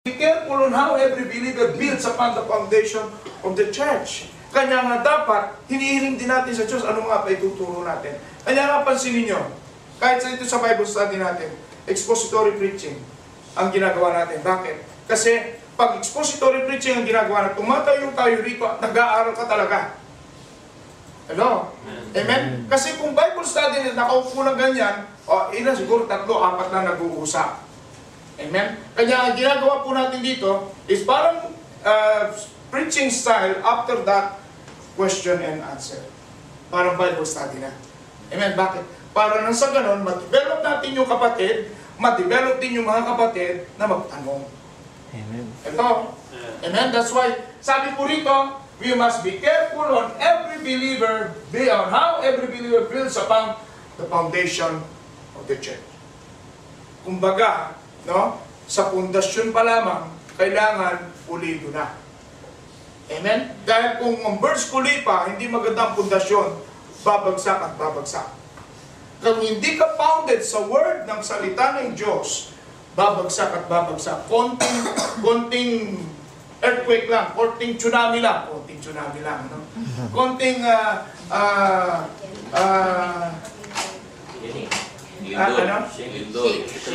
Be careful on how every believer builds upon the foundation of the church. Kanya nga dapat, hinihiling din natin sa Diyos, ano nga pa ituturo natin. Kanya nga pansinin nyo, kahit sa ito sa Bible study natin, expository preaching ang ginagawa natin. Bakit? Kasi pag expository preaching ang ginagawa natin, tumatayo tayo rito at nag-aaral ka talaga. Hello? Amen? Kasi kung Bible study na nakaupo ng ganyan, ilan siguro 3, 4 na nag-uusap. Amen? Kaya ang ginagawa po natin dito is parang preaching style, after that, question and answer. Parang Bible study na. Amen? Bakit? Para nang sa ganon, ma-develop natin yung kapatid, ma-develop din yung mga kapatid na magtanong. Amen. Ito. Amen? That's why, sabi po rito, we must be careful on every believer, on how every believer builds upon the foundation of the church. Kumbaga, no? Sa pundasyon pa lamang, kailangan pulido na. Amen? Dahil kung ang birds kuli pa, hindi magandang pundasyon, babagsak at babagsak. Kung hindi ka founded sa word ng salita ng Diyos, babagsak at babagsak. Konting earthquake lang, konting tsunami lang, no? Konting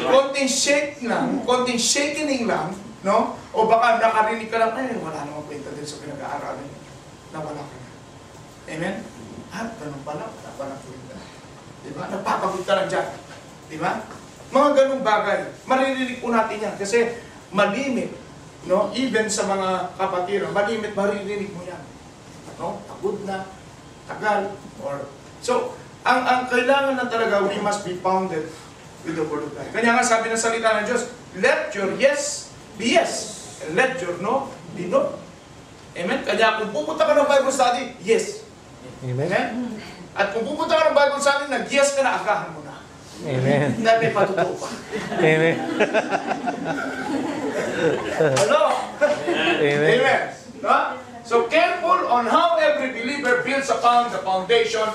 konting shake lang, konting shaking lang, no? O baka nakarinig ka lang, wala namang kwenta din sa pinag-aaralan, nawala ka na. Amen? Ganun pala, wala pa na kwenta. Diba? Nagpapagod ka lang dyan. Diba? Mga ganung bagay, maririnig po natin yan kasi malimit, no? Even sa mga kapatiran, malimit maririnig mo yan. No? Pagod na, tagal, or... So, ang kailangan na talaga, we must be founded with the Word of God. Kanya nga sabi ng salita ng Diyos, let your yes be yes, and let your no be no. Amen? Kanya kung pupunta ka ng Bible study, yes. Amen? At kung pupunta ka ng Bible study, nag-yes ka na, agahan mo na. Amen. Dahil may patutuo pa. Amen. Hello? Amen. Amen. No? So careful on how every believer builds upon the foundation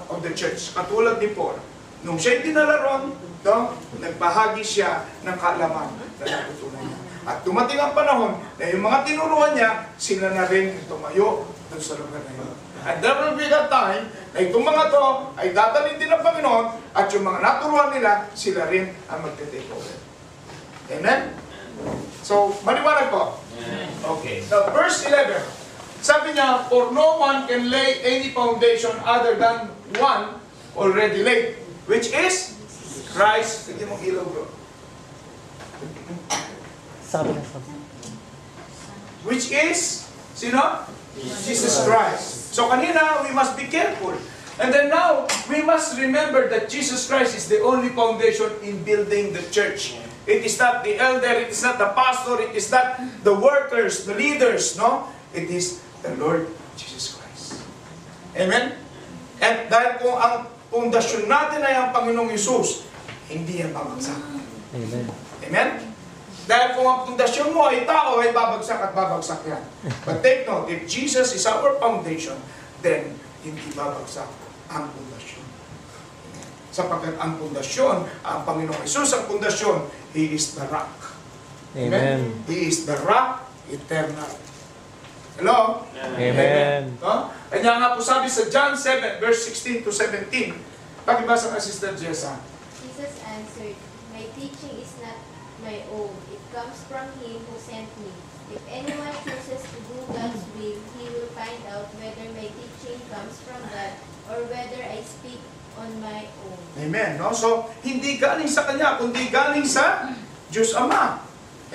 of the church. Katulad ni Paul, nung siya'y dinala ron, no, nagbahagi siya ng kaalaman na natutunan niya. At dumating ang panahon na yung mga tinuruan niya, sila na rin tumayo doon sa lugar na yun. And there will be that time na itong mga to ay dadalhin din ng Panginoon at yung mga naturuan nila, sila rin ang magte-take over. Amen? So, maliwanag ko. Okay. Now, verse 11. Sabi niya, for no one can lay any foundation other than one already laid, which is Christ. Hindi mong ilaw, bro. Which is, sino? Jesus Christ. So kanina, we must be careful. And then now, we must remember that Jesus Christ is the only foundation in building the church. It is not the elder, it is not the pastor, it is not the workers, the leaders, no? It is the Lord Jesus Christ. Amen? At dahil kung ang pundasyon natin ay ang Panginoong Hesus, hindi yan babagsak. Amen. Amen? Dahil kung ang pundasyon mo ay tao, ay babagsak at babagsak yan. But take note, if Jesus is our foundation, then hindi babagsak ang pundasyon. Sapagkat ang pundasyon, ang Panginoong Hesus ang pundasyon, He is the rock. Amen? He is the rock eternal. Hello? Amen. No? Kanya nga po sabi sa John 7, verse 16 to 17. Pakibasa ka, Sister Jessa. Jesus answered, my teaching is not my own. It comes from Him who sent me. If anyone chooses to do God's will, he will find out whether my teaching comes from God or whether I speak on my own. Amen. No? So, hindi galing sa Kanya, kundi galing sa Diyos Ama.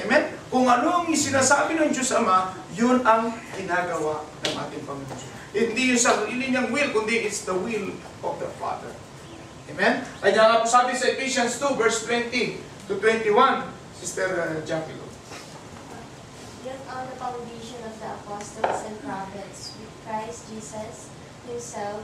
Amen? Kung ano ang sinasabi ng Diyos Ama, yun ang ginagawa ng ating Panginoon. Hindi yung sarili niyang will, kundi it's the will of the Father. Amen? Kaya nga po sabi sa Ephesians 2, verse 20 to 21, Sister Jackie. Built on the foundation of the apostles and prophets, with Christ Jesus Himself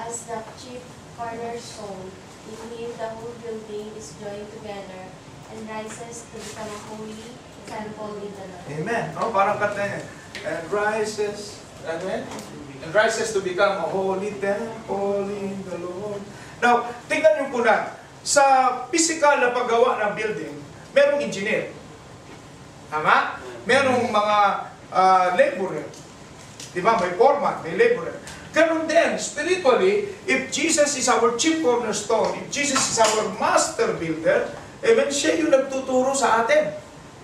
as the chief cornerstone. In Him the whole building is joined together and rises to become a holy temple in the Lord. Amen. No? Parang kata niya. And rises, amen? And rises to become a holy temple in the Lord. Now, tingnan niyo po na, sa physical na paggawa ng building, merong engineer. Tama? Merong mga laborer. Diba? May foreman, may laborer. Ganun din, spiritually, if Jesus is our chief cornerstone, if Jesus is our master builder, amen, siya yung nagtuturo sa atin.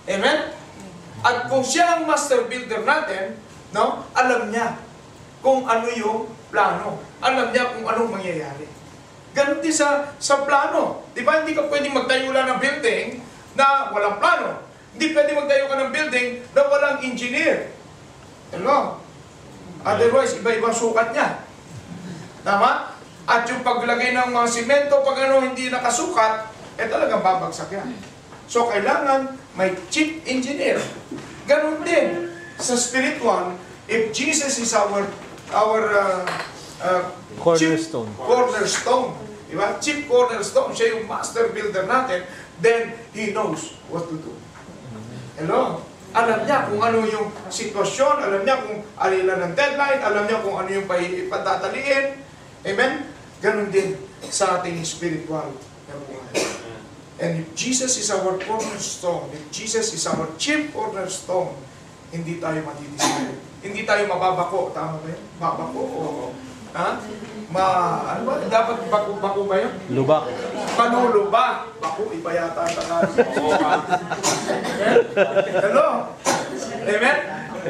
Amen? At kung siya ang master builder natin, no, alam niya kung ano yung plano. Alam niya kung anong mangyayari. Ganun din sa plano. Di ba, hindi ka pwedeng magtayo lang ng building na walang plano. Hindi pwedeng magtayo ka ng building na walang engineer. Hello? Otherwise, iba-ibang sukat niya. Tama? At yung paglagay ng mga simento, pag ano hindi nakasukat, talagang babagsak yan. So, kailangan may chief engineer. Ganun din sa spiritual, if Jesus is our Cornerstone. chief cornerstone, diba? Chief cornerstone, siya yung master builder natin, then He knows what to do. Hello? Alam niya kung ano yung sitwasyon, alam niya kung alilan ng deadline, alam niya kung ano yung patataliin. Amen? Ganon din sa ating spiritual na buhay. And if Jesus is our cornerstone, if Jesus is our chief cornerstone, hindi tayo matidisay. Hindi tayo mababako. Tama ba yun? Babako o... Ha? Ano ba? Dapat bako ba yun? Lubak. Panuluba. Bako, iba yata ang Tagalog. Hello? Amen?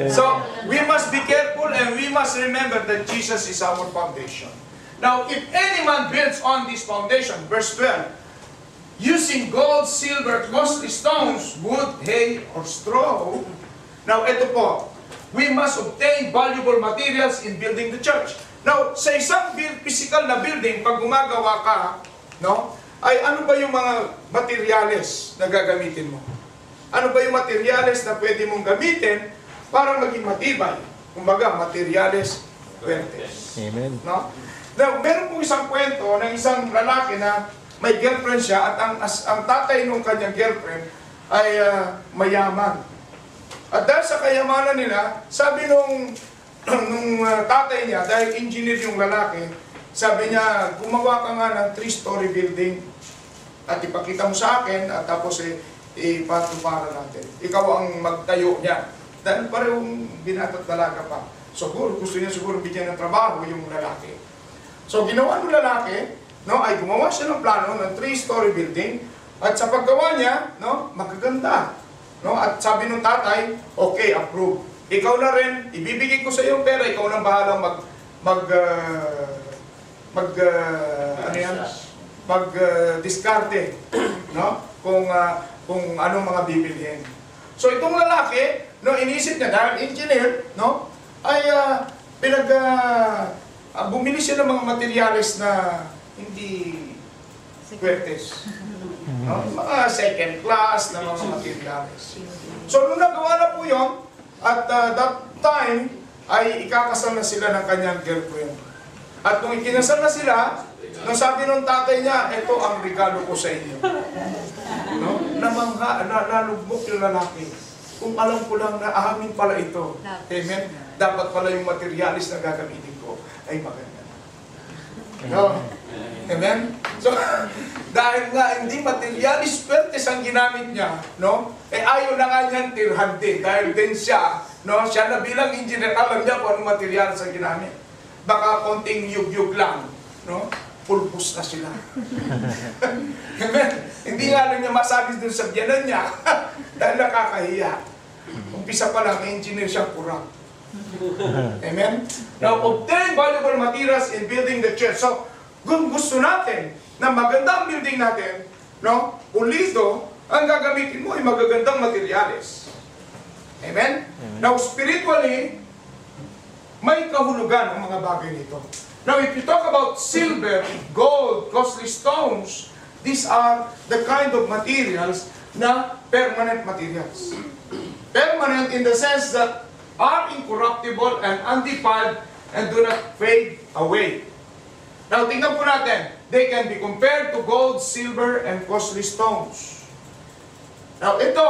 So, we must be careful and we must remember that Jesus is our foundation. Now, if any man builds on this foundation, verse 12, using gold, silver, costly stones, wood, hay, or straw. Now, ito po, we must obtain valuable materials in building the church. Now, sa isang physical na building, pag gumagawa ka, no, ay ano ba yung mga materyales na gagamitin mo? Ano ba yung materyales na pwede mong gamitin para maging matibay? Kumbaga, materyales fuertes. Amen. No? Now, meron pong isang kwento ng isang lalaki na may girlfriend siya at ang tatay ng kanyang girlfriend ay mayaman. At dahil sa kayamanan nila, sabi nung tatay niya, dahil engineer yung lalaki, sabi niya, gumawa ka nga ng 3-story building at ipakita mo sa akin at tapos ipatupara natin. Ikaw ang magtayo niya. Dahil parehong binata't dalaga pa. Siguro, gusto niya siguro bigyan ng trabaho yung lalaki. So, ginawa ng lalaki, no, ay gumawa siya ng plano ng 3-story building at sa paggawa niya, no, magaganda. No, at sabi ng tatay, okay, approve. Ikaw na rin, ibibigay ko sa iyo pera, ikaw na bahalang diskarte, no? Kung anong mga bibilhin. So itong lalaki, no, inisip niya dahil engineer, no, ay bumili siya ng mga materyales na hindi fuertes. No? Mga second class na mga materials. So, nung nagawa na po yun, at that time, ay ikakasal na sila ng kanyang girlfriend. At nung ikinasal na sila, nung sabi ng tatay niya, ito ang regalo ko sa inyo. No? Nalugmok yung lalaki. Kung alam ko lang na amin pala ito. Amen? Dapat pala yung materials na gagamitin ko ay maganda. No? Amen? So, dahil nga hindi materialis pertes ang ginamit niya, no? Ayaw na nga niyang tirhan din. Dahil din siya, no? Siya na bilang engineer, alam niya kung anong materialis ang ginamit. Baka konting yug-yug lang, no? Pulpus na sila. Amen? Hindi nga lang niya masabi dun sa biyanan niya, dahil nakakahiya. Umpisa pa lang, engineer siya kurang. Amen? Now, obtain valuable materials in building the church. So, kung gusto natin na magandang building natin, no, pulido, ang gagamitin mo ay magagandang materyales. Amen? Now, spiritually, may kahulugan ang mga bagay nito. Now, if you talk about silver, gold, costly stones, these are the kind of materials na permanent materials. Permanent in the sense that are incorruptible and undefiled and do not fade away. Now, tingnan po natin. They can be compared to gold, silver, and costly stones. Now, ito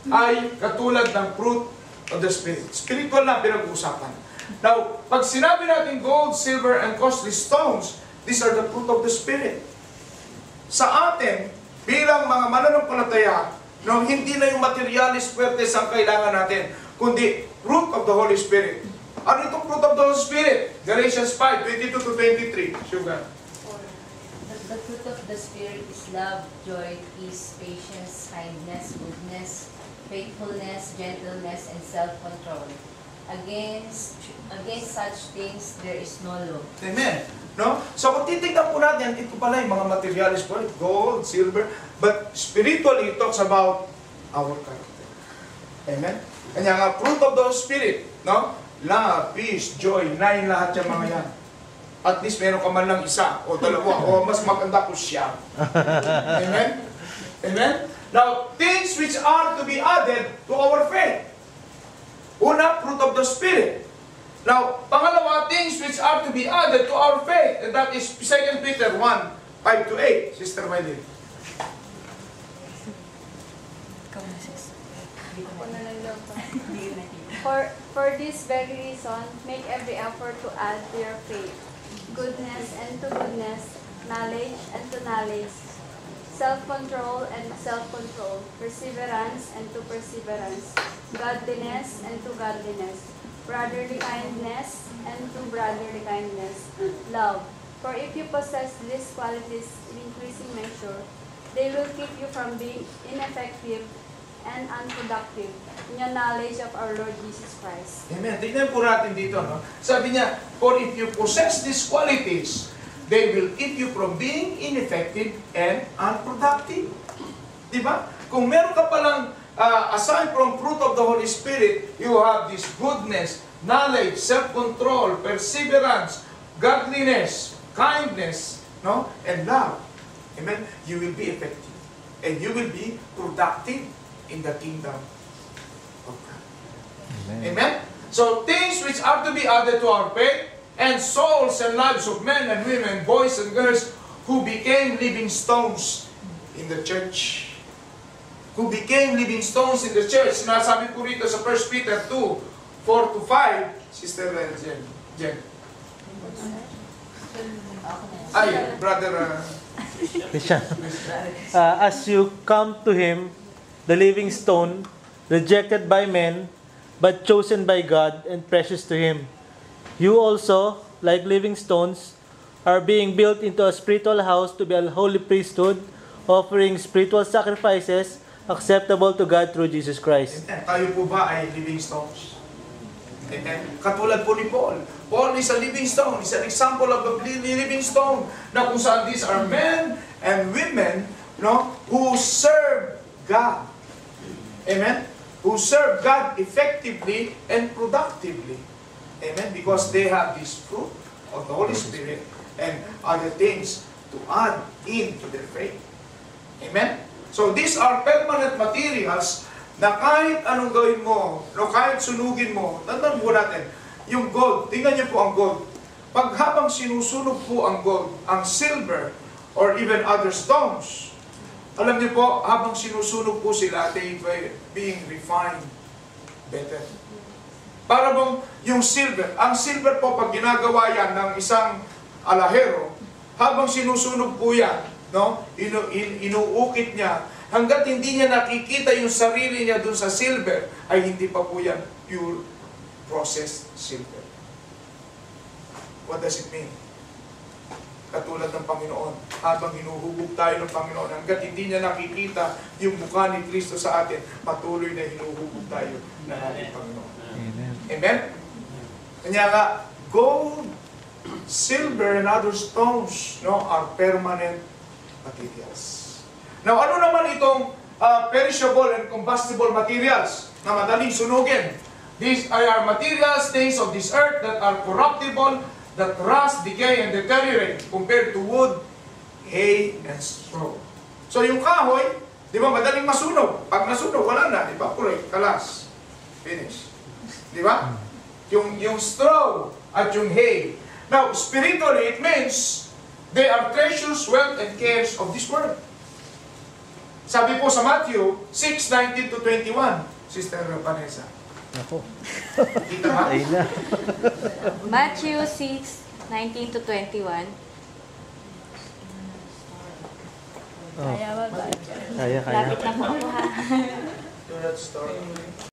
ay katulad ng fruit of the Spirit. Spiritual na pinag-uusapan. Now, pag sinabi natin gold, silver, and costly stones, these are the fruit of the Spirit. Sa atin, bilang mga mananampalataya, No, hindi na yung materialis puwertes ang kailangan natin, kundi fruit of the Holy Spirit. Ano itong fruit of the Holy Spirit? Galatians 5:22 to 23. Sugar. The fruit of the Spirit is love, joy, peace, patience, kindness, goodness, faithfulness, gentleness, and self-control. Against such things, there is no law. Amen. No? So kung titignan po natin, ito pala yung mga materialis po, gold, silver, but spiritually, it talks about our character. Amen? Kanya nga, fruit of the Spirit, no? Love, peace, joy, 9 lahat yung mga yan. At least meron ka man lang isa, o dalawa, o mas maganda ko siya. Amen? Amen? Now, things which are to be added to our faith. Una, fruit of the Spirit. Now, pangalawa, things which are to be added to our faith, and that is 2 Peter 1:5 to 8. Sister Mylene. For this very reason, make every effort to add to your faith goodness, and to goodness, knowledge, and to knowledge, self-control, and self-control, perseverance, and to perseverance, godliness, and to godliness, brotherly kindness, and to brotherly kindness, love. For if you possess these qualities in increasing measure, they will keep you from being ineffective and unproductive in your knowledge of our Lord Jesus Christ. Amen. Tignan po natin dito, no? Sabi niya, for if you possess these qualities, they will keep you from being ineffective and unproductive. Diba? Kung meron ka palang, aside from fruit of the Holy Spirit, you have this goodness, knowledge, self-control, perseverance, godliness, kindness, no? And love. Amen? You will be effective. And you will be productive in the kingdom of God. Amen. Amen? So, things which are to be added to our faith, and souls and lives of men and women, boys and girls, who became living stones in the church. Who became living stones in the church. Sinasabi po rito sa 1 Peter 2:4 to 5, Sister Jen. Ay, brother. Christian. As you come to Him, the living stone, rejected by men, but chosen by God and precious to Him. You also, like living stones, are being built into a spiritual house to be a holy priesthood, offering spiritual sacrifices acceptable to God through Jesus Christ. Amen. Tayo po ba ay living stones? Amen. Katulad po ni Paul. Paul is a living stone. He's an example of a living stone na kung saan these are men and women, no, who serve God. Amen? Who serve God effectively and productively. Amen? Because they have this fruit of the Holy Spirit and other things to add into their faith. Amen? So these are permanent materials na kahit anong gawin mo, no, kahit sunugin mo, tandaan po natin, yung gold, tingnan niyo po ang gold. Pag habang sinusunog po ang gold, ang silver, or even other stones, alam niyo po, habang sinusunog po sila, they being refined better. Para bang yung silver, ang silver po pag ginagawa yan ng isang alahero, habang sinusunog po yan, no, inuukit niya, hanggat hindi niya nakikita yung sarili niya dun sa silver, ay hindi pa po yan pure processed silver. What does it mean? Katulad ng Panginoon, habang hinuhubog tayo ng Panginoon, hanggat hindi niya nakikita yung mukha ni Kristo sa atin, patuloy na hinuhubog tayo ng ating Panginoon. Amen. Amen? Kanya nga, gold, silver, and other stones, no, are permanent materials. Now, ano naman itong perishable and combustible materials na madaling sunugin? These are materials, things of this earth that are corruptible, that rust, decay, and deteriorate compared to wood, hay, and straw. So yung kahoy, di ba, madaling masunog. Pag nasunog, wala na, evaporate, kalas. Finish. Di ba? Yung straw at yung hay. Now, spiritually, it means they are treasures, wealth, and cares of this world. Sabi po sa Matthew 6:19 to 21, Sister Vanessa. Ako. Kita ba? Ayun na. Matthew 6:19 to 21. Oh. Kaya ba ba? Kaya. Lapit na po ako ha. Do not start.